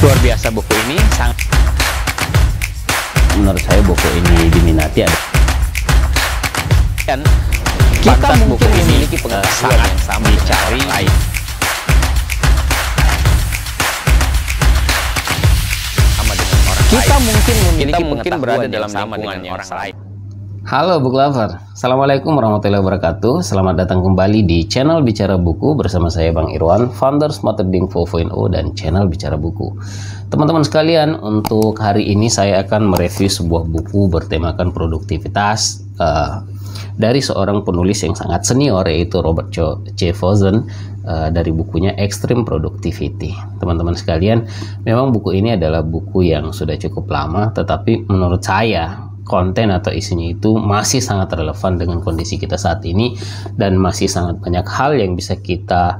Luar biasa buku ini, sangat menurut saya buku ini diminati. dan Kita mungkin buku ini memiliki pengetahuan sangat yang sama dicari dengan orang lain. sama dengan orang Kita lain. mungkin memiliki Kita mungkin pengetahuan berada yang dalam sama lingkungan dengan yang orang sama. lain. Halo Book Lover, Assalamualaikum warahmatullahi wabarakatuh. Selamat datang kembali di channel Bicara Buku bersama saya Bang Irwan, founder Smart Reading 4.0 dan channel Bicara Buku. Teman-teman sekalian, untuk hari ini saya akan mereview sebuah buku bertemakan produktivitas dari seorang penulis yang sangat senior, yaitu Robert C. Vossen, dari bukunya Extreme Productivity. Teman-teman sekalian, memang buku ini adalah buku yang sudah cukup lama, tetapi menurut saya konten atau isinya itu masih sangat relevan dengan kondisi kita saat ini, dan masih sangat banyak hal yang bisa kita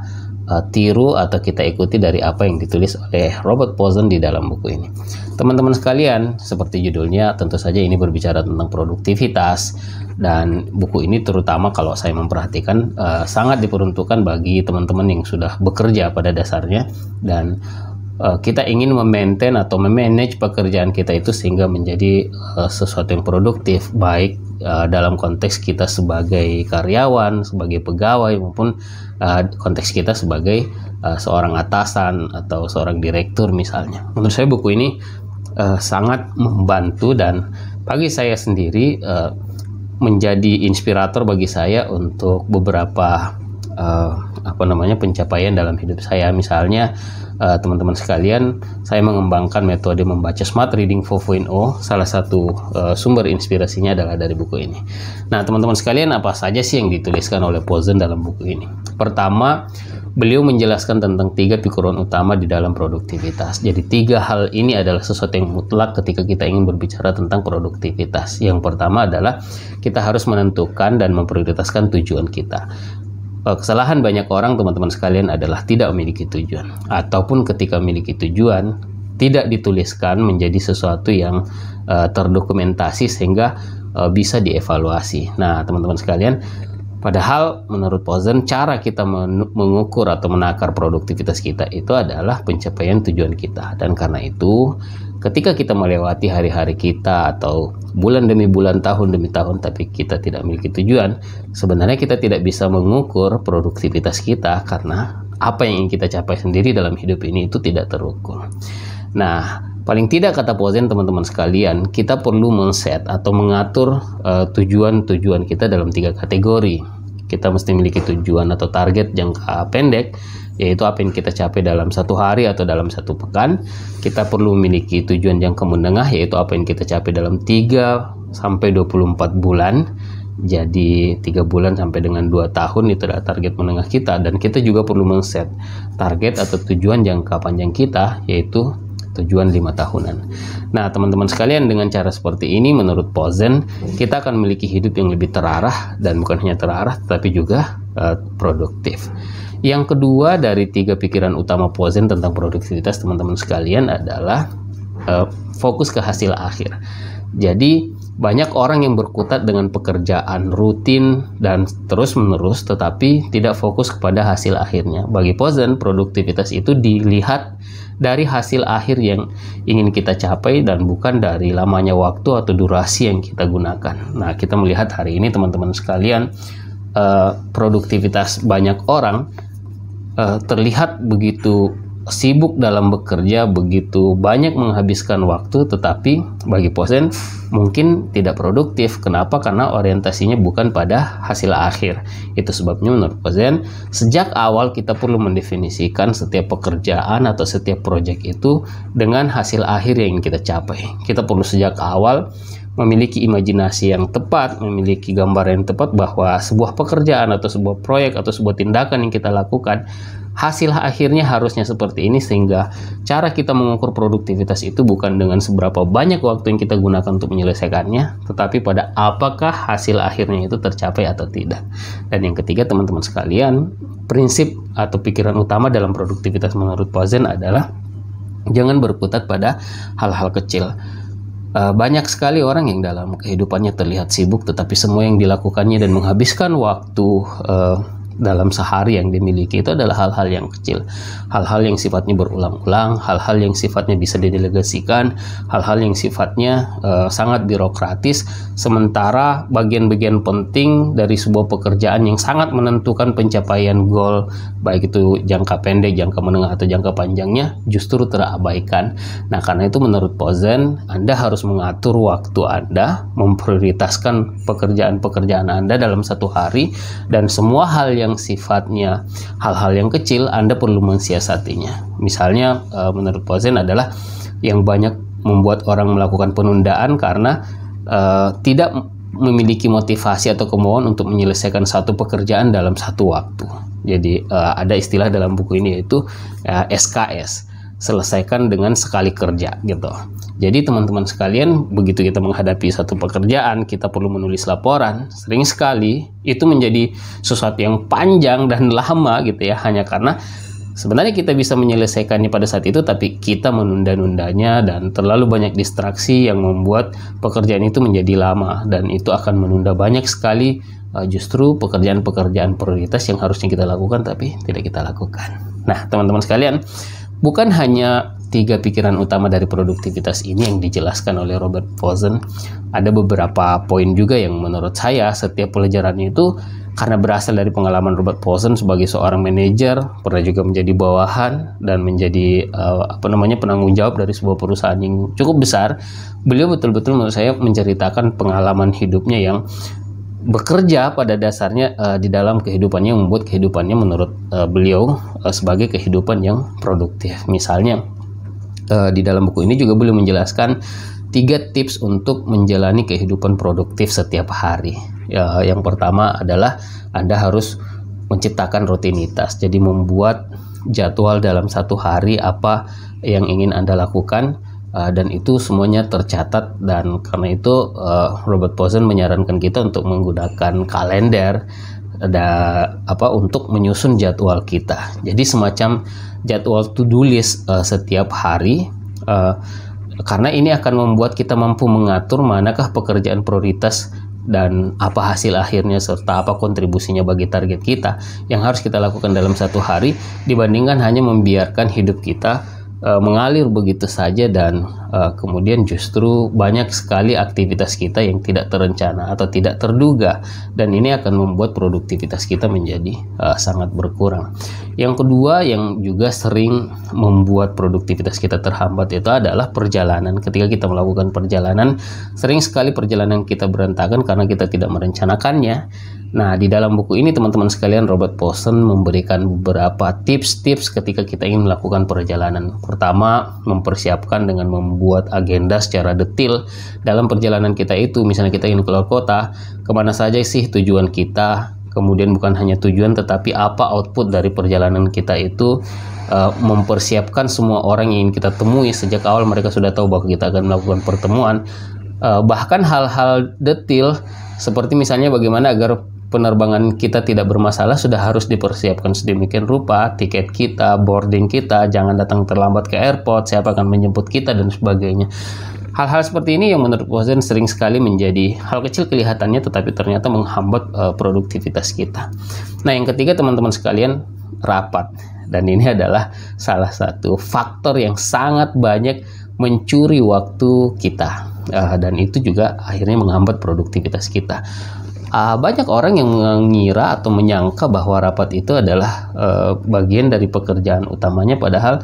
tiru atau kita ikuti dari apa yang ditulis oleh Robert Vossen di dalam buku ini. Teman-teman sekalian, seperti judulnya, tentu saja ini berbicara tentang produktivitas, dan buku ini terutama kalau saya memperhatikan sangat diperuntukkan bagi teman-teman yang sudah bekerja pada dasarnya, dan kita ingin memaintain atau memanage pekerjaan kita itu sehingga menjadi sesuatu yang produktif, baik dalam konteks kita sebagai karyawan, sebagai pegawai, maupun konteks kita sebagai seorang atasan atau seorang direktur misalnya. Menurut saya buku ini sangat membantu, dan bagi saya sendiri menjadi inspirator bagi saya untuk beberapa pencapaian dalam hidup saya. Misalnya teman-teman sekalian, saya mengembangkan metode membaca Smart Reading 4.0. Salah satu sumber inspirasinya adalah dari buku ini. Nah, teman-teman sekalian, apa saja sih yang dituliskan oleh Vossen dalam buku ini? Pertama, beliau menjelaskan tentang 3 pikiran utama di dalam produktivitas. Jadi 3 hal ini adalah sesuatu yang mutlak ketika kita ingin berbicara tentang produktivitas. Yang pertama adalah kita harus menentukan dan memprioritaskan tujuan kita. Kesalahan banyak orang, teman-teman sekalian, adalah tidak memiliki tujuan, ataupun ketika memiliki tujuan tidak dituliskan menjadi sesuatu yang terdokumentasi sehingga bisa dievaluasi. Nah, teman-teman sekalian, padahal menurut Vossen, cara kita mengukur atau menakar produktivitas kita itu adalah pencapaian tujuan kita. Dan karena itu, ketika kita melewati hari-hari kita atau bulan demi bulan, tahun demi tahun, tapi kita tidak memiliki tujuan, sebenarnya kita tidak bisa mengukur produktivitas kita, karena apa yang ingin kita capai sendiri dalam hidup ini itu tidak terukur. Nah, paling tidak kata Vossen, teman-teman sekalian, kita perlu men-set atau mengatur tujuan-tujuan kita dalam 3 kategori. Kita mesti memiliki tujuan atau target jangka pendek, yaitu apa yang kita capai dalam 1 hari atau dalam 1 pekan. Kita perlu memiliki tujuan jangka menengah, yaitu apa yang kita capai dalam 3 sampai 24 bulan. Jadi 3 bulan sampai dengan 2 tahun itu adalah target menengah kita. Dan kita juga perlu men-set target atau tujuan jangka panjang kita, yaitu tujuan 5 tahunan. Nah, teman-teman sekalian, dengan cara seperti ini menurut Vossen, kita akan memiliki hidup yang lebih terarah, dan bukan hanya terarah tetapi juga produktif. Yang kedua dari 3 pikiran utama Vossen tentang produktivitas, teman-teman sekalian, adalah fokus ke hasil akhir. Jadi banyak orang yang berkutat dengan pekerjaan rutin dan terus-menerus, tetapi tidak fokus kepada hasil akhirnya. Bagi Vossen, produktivitas itu dilihat dari hasil akhir yang ingin kita capai, dan bukan dari lamanya waktu atau durasi yang kita gunakan. Nah, kita melihat hari ini, teman-teman sekalian, produktivitas banyak orang terlihat begitu sibuk dalam bekerja, begitu banyak menghabiskan waktu, tetapi bagi Vossen mungkin tidak produktif. Kenapa? Karena orientasinya bukan pada hasil akhir. Itu sebabnya menurut Vossen, sejak awal kita perlu mendefinisikan setiap pekerjaan atau setiap proyek itu dengan hasil akhir yang ingin kita capai. Kita perlu sejak awal memiliki imajinasi yang tepat, memiliki gambaran yang tepat bahwa sebuah pekerjaan atau sebuah proyek atau sebuah tindakan yang kita lakukan, hasil akhirnya harusnya seperti ini, sehingga cara kita mengukur produktivitas itu bukan dengan seberapa banyak waktu yang kita gunakan untuk menyelesaikannya, tetapi pada apakah hasil akhirnya itu tercapai atau tidak. Dan yang ketiga, teman-teman sekalian, prinsip atau pikiran utama dalam produktivitas menurut Vossen adalah jangan berkutat pada hal-hal kecil. Banyak sekali orang yang dalam kehidupannya terlihat sibuk, tetapi semua yang dilakukannya dan menghabiskan waktu dalam sehari yang dimiliki itu adalah hal-hal yang kecil, hal-hal yang sifatnya berulang-ulang, hal-hal yang sifatnya bisa didelegasikan, hal-hal yang sifatnya sangat birokratis, sementara bagian-bagian penting dari sebuah pekerjaan yang sangat menentukan pencapaian goal, baik itu jangka pendek, jangka menengah, atau jangka panjangnya, justru terabaikan. Nah, karena itu menurut Pozen, Anda harus mengatur waktu Anda, memprioritaskan pekerjaan-pekerjaan Anda dalam satu hari, dan semua hal yang sifatnya hal-hal yang kecil Anda perlu mensiasatinya. Misalnya menurut Pozen adalah yang banyak membuat orang melakukan penundaan karena tidak memiliki motivasi atau kemauan untuk menyelesaikan satu pekerjaan dalam satu waktu. Jadi ada istilah dalam buku ini yaitu SKS, selesaikan dengan sekali kerja gitu. Jadi teman-teman sekalian, begitu kita menghadapi satu pekerjaan, kita perlu menulis laporan, sering sekali itu menjadi sesuatu yang panjang dan lama gitu ya, hanya karena sebenarnya kita bisa menyelesaikannya pada saat itu, tapi kita menunda-nundanya dan terlalu banyak distraksi yang membuat pekerjaan itu menjadi lama, dan itu akan menunda banyak sekali justru pekerjaan-pekerjaan prioritas yang harusnya kita lakukan tapi tidak kita lakukan. Nah, teman-teman sekalian, bukan hanya 3 pikiran utama dari produktivitas ini yang dijelaskan oleh Robert Pozen. Ada beberapa poin juga yang menurut saya setiap pelajarannya itu, karena berasal dari pengalaman Robert Pozen sebagai seorang manajer, pernah juga menjadi bawahan dan menjadi penanggung jawab dari sebuah perusahaan yang cukup besar. Beliau betul-betul menurut saya menceritakan pengalaman hidupnya yang bekerja pada dasarnya di dalam kehidupannya, yang membuat kehidupannya menurut beliau sebagai kehidupan yang produktif. Misalnya di dalam buku ini juga beliau menjelaskan 3 tips untuk menjalani kehidupan produktif setiap hari. Yang pertama adalah Anda harus menciptakan rutinitas, jadi membuat jadwal dalam satu hari apa yang ingin Anda lakukan, dan itu semuanya tercatat. Dan karena itu Robert Pozen menyarankan kita untuk menggunakan kalender untuk menyusun jadwal kita. Jadi semacam jadwal to-do list setiap hari, karena ini akan membuat kita mampu mengatur manakah pekerjaan prioritas dan apa hasil akhirnya serta apa kontribusinya bagi target kita yang harus kita lakukan dalam satu hari, dibandingkan hanya membiarkan hidup kita mengalir begitu saja, dan kemudian justru banyak sekali aktivitas kita yang tidak terencana atau tidak terduga, dan ini akan membuat produktivitas kita menjadi sangat berkurang. Yang kedua yang juga sering membuat produktivitas kita terhambat itu adalah perjalanan. Ketika kita melakukan perjalanan, sering sekali perjalanan kita berantakan karena kita tidak merencanakannya. Nah, di dalam buku ini teman-teman sekalian, Robert Pozen memberikan beberapa tips-tips ketika kita ingin melakukan perjalanan. Pertama, mempersiapkan dengan membuat agenda secara detail dalam perjalanan kita itu. Misalnya kita ingin keluar kota, kemana saja sih tujuan kita, kemudian bukan hanya tujuan tetapi apa output dari perjalanan kita itu. Mempersiapkan semua orang yang ingin kita temui sejak awal, mereka sudah tahu bahwa kita akan melakukan pertemuan. Bahkan hal-hal detail seperti misalnya bagaimana agar penerbangan kita tidak bermasalah sudah harus dipersiapkan sedemikian rupa, tiket kita, boarding kita, jangan datang terlambat ke airport, siapa akan menjemput kita, dan sebagainya. Hal-hal seperti ini yang menurut Pozen sering sekali menjadi hal kecil kelihatannya, tetapi ternyata menghambat produktivitas kita. Nah, yang ketiga teman-teman sekalian, rapat. Dan ini adalah salah satu faktor yang sangat banyak mencuri waktu kita, dan itu juga akhirnya menghambat produktivitas kita. Banyak orang yang mengira atau menyangka bahwa rapat itu adalah bagian dari pekerjaan utamanya, padahal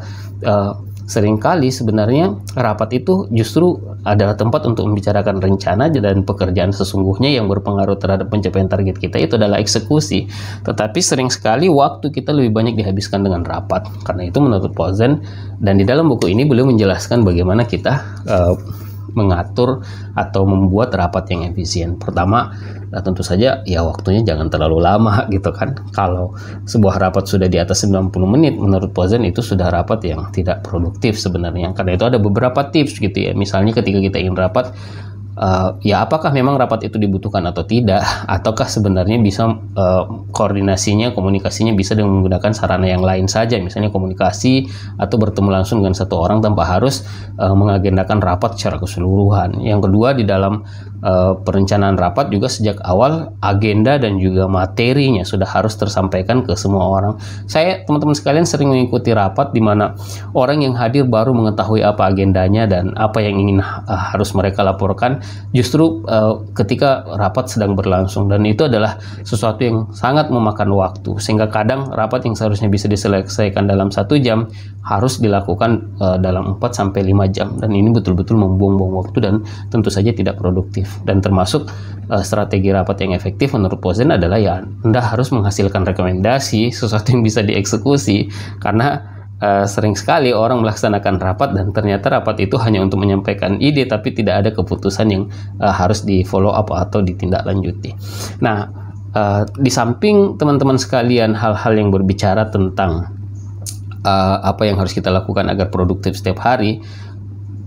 seringkali sebenarnya rapat itu justru adalah tempat untuk membicarakan rencana dan pekerjaan sesungguhnya yang berpengaruh terhadap pencapaian target kita itu adalah eksekusi. Tetapi sering sekali waktu kita lebih banyak dihabiskan dengan rapat. Karena itu menurut Pozen, dan di dalam buku ini beliau menjelaskan bagaimana kita mengatur atau membuat rapat yang efisien. Pertama, tentu saja ya waktunya jangan terlalu lama gitu kan. Kalau sebuah rapat sudah di atas 90 menit, menurut Pozen itu sudah rapat yang tidak produktif sebenarnya. Karena itu ada beberapa tips gitu ya. Misalnya ketika kita ingin rapat, ya apakah memang rapat itu dibutuhkan atau tidak, ataukah sebenarnya bisa koordinasinya, komunikasinya bisa dengan menggunakan sarana yang lain saja, misalnya komunikasi atau bertemu langsung dengan satu orang tanpa harus mengagendakan rapat secara keseluruhan. Yang kedua, di dalam perencanaan rapat juga sejak awal agenda dan juga materinya sudah harus tersampaikan ke semua orang. Saya, teman-teman sekalian, sering mengikuti rapat di mana orang yang hadir baru mengetahui apa agendanya dan apa yang ingin harus mereka laporkan justru ketika rapat sedang berlangsung, dan itu adalah sesuatu yang sangat memakan waktu, sehingga kadang rapat yang seharusnya bisa diselesaikan dalam 1 jam harus dilakukan dalam 4-5 jam, dan ini betul-betul membuang-buang waktu dan tentu saja tidak produktif. Dan termasuk strategi rapat yang efektif menurut Pozen adalah ya Anda harus menghasilkan rekomendasi, sesuatu yang bisa dieksekusi, karena sering sekali orang melaksanakan rapat dan ternyata rapat itu hanya untuk menyampaikan ide tapi tidak ada keputusan yang harus di follow up atau ditindaklanjuti. Nah, di samping teman-teman sekalian hal-hal yang berbicara tentang apa yang harus kita lakukan agar produktif setiap hari,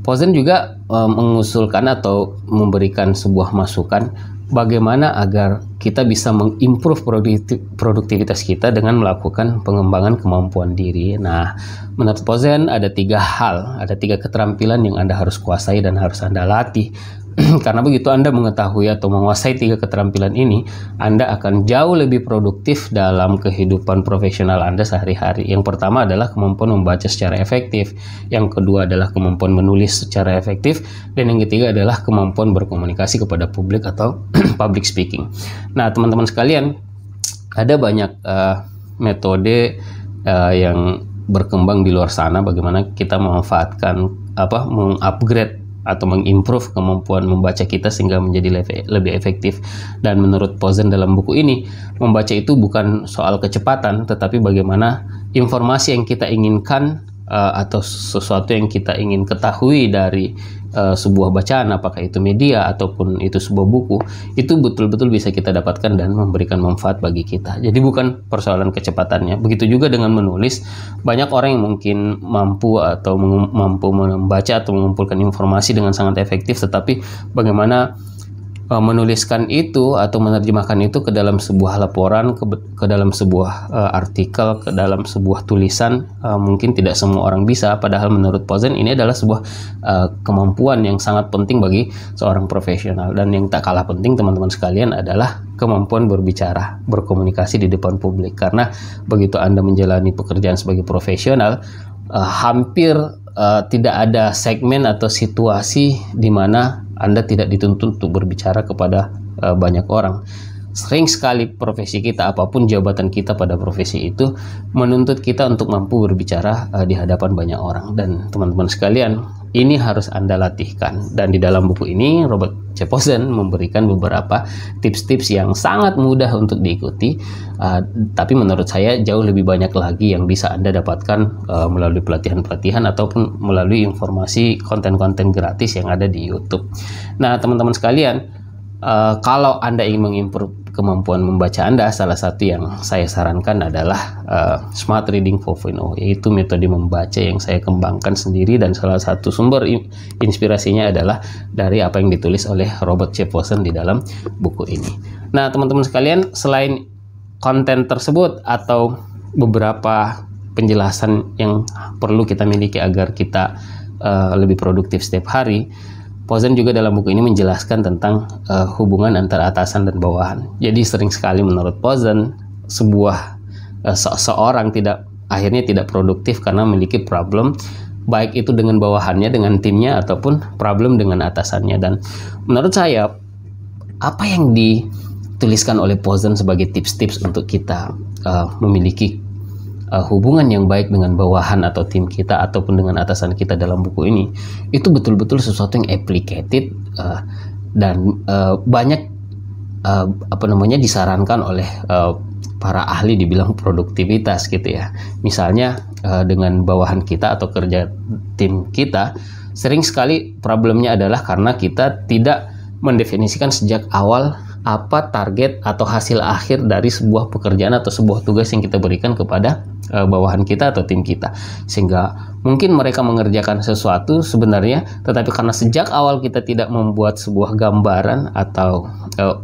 Pozen juga mengusulkan atau memberikan sebuah masukan bagaimana agar kita bisa mengimprove produktivitas kita dengan melakukan pengembangan kemampuan diri. Nah, menurut Pozen ada 3 hal, ada 3 keterampilan yang Anda harus kuasai dan harus Anda latih. Karena begitu Anda mengetahui atau menguasai 3 keterampilan ini, Anda akan jauh lebih produktif dalam kehidupan profesional Anda sehari-hari. Yang pertama adalah kemampuan membaca secara efektif, yang kedua adalah kemampuan menulis secara efektif, dan yang ketiga adalah kemampuan berkomunikasi kepada publik atau public speaking. Nah, teman-teman sekalian, ada banyak metode yang berkembang di luar sana bagaimana kita memanfaatkan mengupgrade atau mengimprove kemampuan membaca kita sehingga menjadi lebih efektif. Dan menurut Pozen dalam buku ini, membaca itu bukan soal kecepatan, tetapi bagaimana informasi yang kita inginkan atau sesuatu yang kita ingin ketahui dari sebuah bacaan, apakah itu media ataupun itu sebuah buku, itu betul-betul bisa kita dapatkan dan memberikan manfaat bagi kita. Jadi bukan persoalan kecepatannya. Begitu juga dengan menulis, banyak orang yang mungkin mampu membaca atau mengumpulkan informasi dengan sangat efektif, tetapi bagaimana menuliskan itu atau menerjemahkan itu ke dalam sebuah laporan, ke dalam sebuah artikel, ke dalam sebuah tulisan, mungkin tidak semua orang bisa. Padahal menurut Pozen ini adalah sebuah kemampuan yang sangat penting bagi seorang profesional. Dan yang tak kalah penting, teman-teman sekalian, adalah kemampuan berbicara, berkomunikasi di depan publik. Karena begitu Anda menjalani pekerjaan sebagai profesional, hampir tidak ada segmen atau situasi di mana Anda tidak dituntut untuk berbicara kepada banyak orang. Sering sekali profesi kita, apapun jabatan kita pada profesi itu, menuntut kita untuk mampu berbicara di hadapan banyak orang. Dan teman-teman sekalian, ini harus Anda latihkan. Dan di dalam buku ini, Robert C. Pozen memberikan beberapa tips-tips yang sangat mudah untuk diikuti. Tapi menurut saya jauh lebih banyak lagi yang bisa Anda dapatkan melalui pelatihan-pelatihan ataupun melalui informasi konten-konten gratis yang ada di YouTube. Nah, teman-teman sekalian, kalau Anda ingin mengimprove kemampuan membaca Anda, salah satu yang saya sarankan adalah Smart Reading 4.0, yaitu metode membaca yang saya kembangkan sendiri, dan salah satu sumber inspirasinya adalah dari apa yang ditulis oleh Robert C. Pozen di dalam buku ini. Nah, teman-teman sekalian, selain konten tersebut atau beberapa penjelasan yang perlu kita miliki agar kita lebih produktif setiap hari, Pozen juga dalam buku ini menjelaskan tentang hubungan antara atasan dan bawahan. Jadi sering sekali menurut Pozen seorang akhirnya tidak produktif karena memiliki problem, baik itu dengan bawahannya, dengan timnya, ataupun problem dengan atasannya. Dan menurut saya, apa yang dituliskan oleh Pozen sebagai tips-tips untuk kita memiliki hubungan yang baik dengan bawahan atau tim kita ataupun dengan atasan kita dalam buku ini, itu betul-betul sesuatu yang applicated dan banyak disarankan oleh para ahli dibilang produktivitas gitu ya. Misalnya dengan bawahan kita atau kerja tim kita, sering sekali problemnya adalah karena kita tidak mendefinisikan sejak awal apa target atau hasil akhir dari sebuah pekerjaan atau sebuah tugas yang kita berikan kepada bawahan kita atau tim kita, sehingga mungkin mereka mengerjakan sesuatu sebenarnya, tetapi karena sejak awal kita tidak membuat sebuah gambaran atau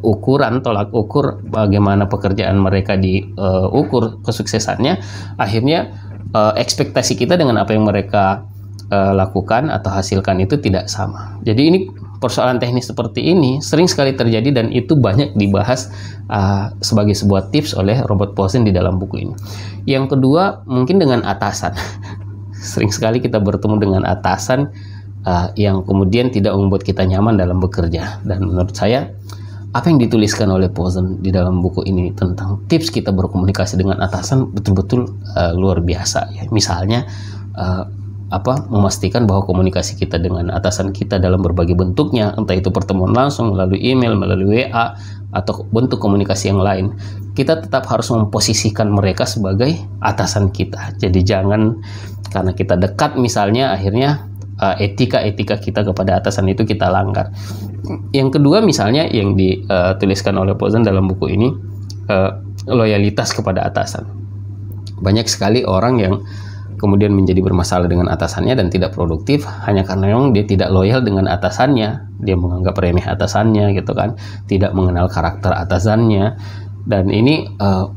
ukuran, tolak ukur bagaimana pekerjaan mereka diukur kesuksesannya, akhirnya ekspektasi kita dengan apa yang mereka lakukan atau hasilkan itu tidak sama. Jadi ini persoalan teknis seperti ini sering sekali terjadi dan itu banyak dibahas sebagai sebuah tips oleh Robert Pozen di dalam buku ini. Yang kedua, mungkin dengan atasan. Sering sekali kita bertemu dengan atasan yang kemudian tidak membuat kita nyaman dalam bekerja. Dan menurut saya, apa yang dituliskan oleh Pozen di dalam buku ini tentang tips kita berkomunikasi dengan atasan betul-betul luar biasa. Ya. Misalnya, memastikan bahwa komunikasi kita dengan atasan kita dalam berbagai bentuknya, entah itu pertemuan langsung, melalui email, melalui WA, atau bentuk komunikasi yang lain, kita tetap harus memposisikan mereka sebagai atasan kita. Jadi jangan karena kita dekat misalnya, akhirnya etika-etika kita kepada atasan itu kita langgar. Yang kedua misalnya yang dituliskan oleh Pozen dalam buku ini, loyalitas kepada atasan. Banyak sekali orang yang kemudian menjadi bermasalah dengan atasannya dan tidak produktif hanya karena memang dia tidak loyal dengan atasannya, dia menganggap remeh atasannya gitu kan, tidak mengenal karakter atasannya. Dan ini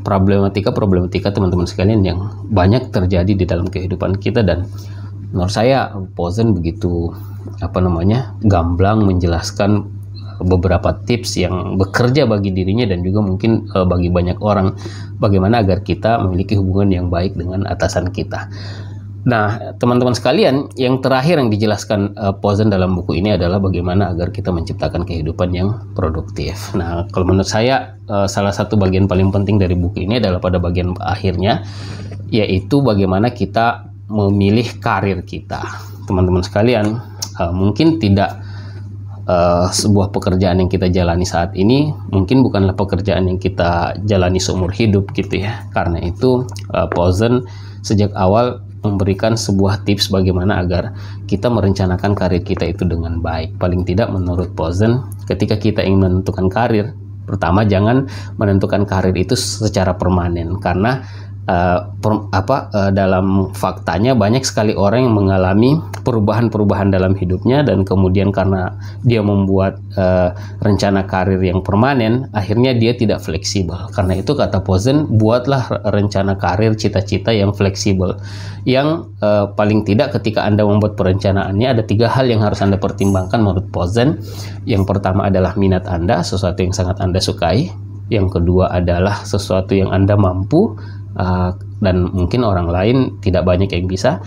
problematika teman-teman sekalian yang banyak terjadi di dalam kehidupan kita, dan menurut saya Pozen begitu gamblang menjelaskan beberapa tips yang bekerja bagi dirinya dan juga mungkin bagi banyak orang, bagaimana agar kita memiliki hubungan yang baik dengan atasan kita. Nah, teman-teman sekalian, yang terakhir yang dijelaskan Pozen dalam buku ini adalah bagaimana agar kita menciptakan kehidupan yang produktif. Nah, kalau menurut saya salah satu bagian paling penting dari buku ini adalah pada bagian akhirnya, yaitu bagaimana kita memilih karir kita. Teman-teman sekalian, mungkin tidak sebuah pekerjaan yang kita jalani saat ini mungkin bukanlah pekerjaan yang kita jalani seumur hidup gitu ya. Karena itu Pozen sejak awal memberikan sebuah tips bagaimana agar kita merencanakan karir kita itu dengan baik. Paling tidak menurut Pozen, ketika kita ingin menentukan karir, pertama jangan menentukan karir itu secara permanen, karena dalam faktanya banyak sekali orang yang mengalami perubahan-perubahan dalam hidupnya, dan kemudian karena dia membuat rencana karir yang permanen, akhirnya dia tidak fleksibel. Karena itu kata Pozen, buatlah rencana karir, cita-cita yang fleksibel, yang paling tidak ketika Anda membuat perencanaannya ada 3 hal yang harus Anda pertimbangkan menurut Pozen. Yang pertama adalah minat Anda, sesuatu yang sangat Anda sukai. Yang kedua adalah sesuatu yang Anda mampu, dan mungkin orang lain tidak banyak yang bisa.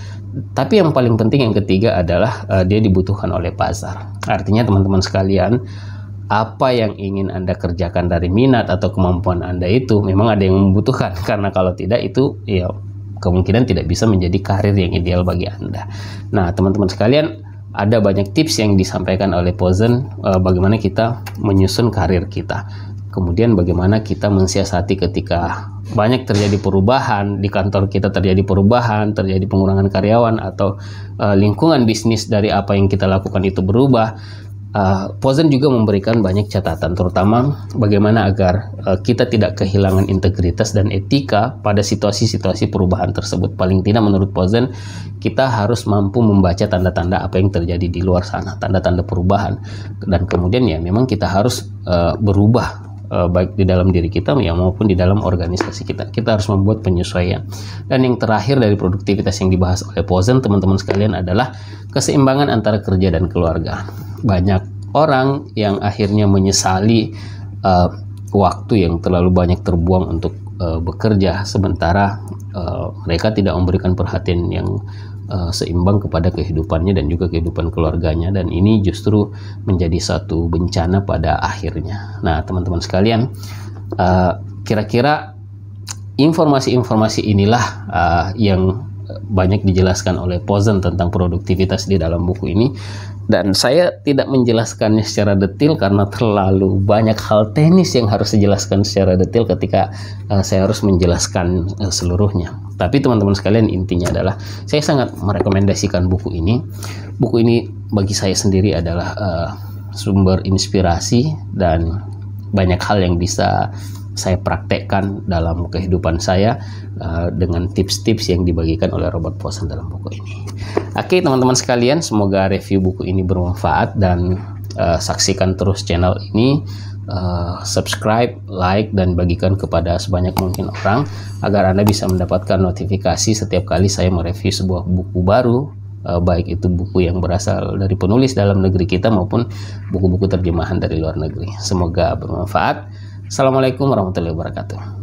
Tapi yang paling penting yang ketiga adalah dia dibutuhkan oleh pasar. Artinya teman-teman sekalian, apa yang ingin Anda kerjakan dari minat atau kemampuan Anda itu memang ada yang membutuhkan, karena kalau tidak itu ya kemungkinan tidak bisa menjadi karir yang ideal bagi Anda. Nah, teman-teman sekalian, ada banyak tips yang disampaikan oleh Pozen bagaimana kita menyusun karir kita. Kemudian bagaimana kita mensiasati ketika banyak terjadi perubahan, di kantor kita terjadi perubahan, terjadi pengurangan karyawan, atau lingkungan bisnis dari apa yang kita lakukan itu berubah. Pozen juga memberikan banyak catatan, terutama bagaimana agar kita tidak kehilangan integritas dan etika pada situasi-situasi perubahan tersebut. Paling tidak menurut Pozen, kita harus mampu membaca tanda-tanda apa yang terjadi di luar sana, tanda-tanda perubahan, dan kemudian ya memang kita harus berubah, baik di dalam diri kita ya maupun di dalam organisasi kita. Kita harus membuat penyesuaian. Dan yang terakhir dari produktivitas yang dibahas oleh Pozen, teman-teman sekalian, adalah keseimbangan antara kerja dan keluarga. Banyak orang yang akhirnya menyesali waktu yang terlalu banyak terbuang untuk bekerja, sementara mereka tidak memberikan perhatian yang seimbang kepada kehidupannya dan juga kehidupan keluarganya, dan ini justru menjadi satu bencana pada akhirnya. Nah, teman-teman sekalian, kira-kira informasi-informasi inilah yang banyak dijelaskan oleh Pozen tentang produktivitas di dalam buku ini, dan saya tidak menjelaskannya secara detail karena terlalu banyak hal teknis yang harus dijelaskan secara detail ketika saya harus menjelaskan seluruhnya. Tapi teman-teman sekalian, intinya adalah saya sangat merekomendasikan buku ini. Buku ini bagi saya sendiri adalah sumber inspirasi dan banyak hal yang bisa saya praktekkan dalam kehidupan saya dengan tips-tips yang dibagikan oleh Robert Pozen dalam buku ini. Oke, teman-teman sekalian, semoga review buku ini bermanfaat, dan saksikan terus channel ini, subscribe, like, dan bagikan kepada sebanyak mungkin orang agar Anda bisa mendapatkan notifikasi setiap kali saya mereview sebuah buku baru baik itu buku yang berasal dari penulis dalam negeri kita maupun buku-buku terjemahan dari luar negeri. Semoga bermanfaat. Assalamualaikum warahmatullahi wabarakatuh.